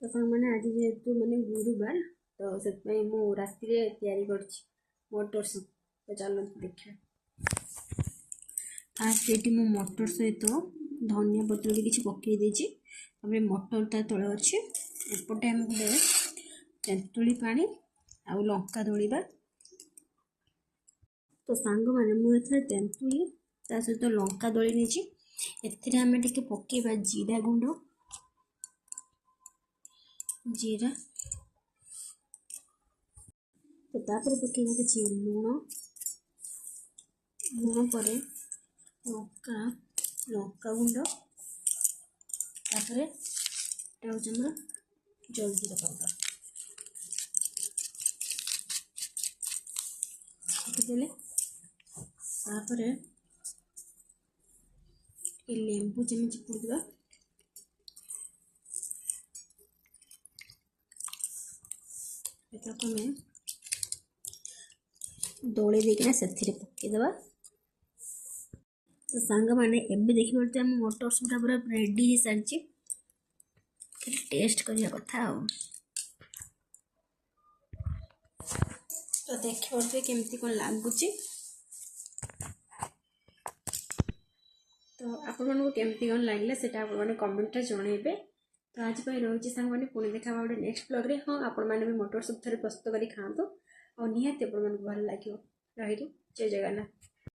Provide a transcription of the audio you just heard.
तो मैंने आज जेहेतु मैंने गुरुवार तो से राति तैयारी कर मटर सूप तो चलो देखा फास्ट ये मटर सहित धनिया पत्र भी किसी पकई देती मटर ता तले अच्छे एपटे आम गोटे तेंतुली पानी आ लंका दलिबा तो सांग मैंने मुझे तेंतुली ता सहित लंका दली नहीं एम टे पकेबा जीरा गुंड जीरा तो तापर पकेबा कि लुण लुण पर लंका लंका गुंड तापर जल्दी पाउडर पकेदेले तापर लेंबू जमी चिपुड़ा मैं दौड़े देना से पकईदे तो सांग मैंने एवं देखी पारे आम मटर सूपटा पूरा रेडी हो सारी टेस्ट करने कथा तो देख पारे केमती कौन लगुच तो आपको केमती कौन लगे से कमेंट जनइबे तो आज रही सांग मैंने पुणी देखा गोटे नेक्स्ट ब्लॉग रे हाँ आपण मैंने भी मटर सूप थे प्रस्तुत कर खाँतु और निहाती भल लगे रही जय जगन्नाथ।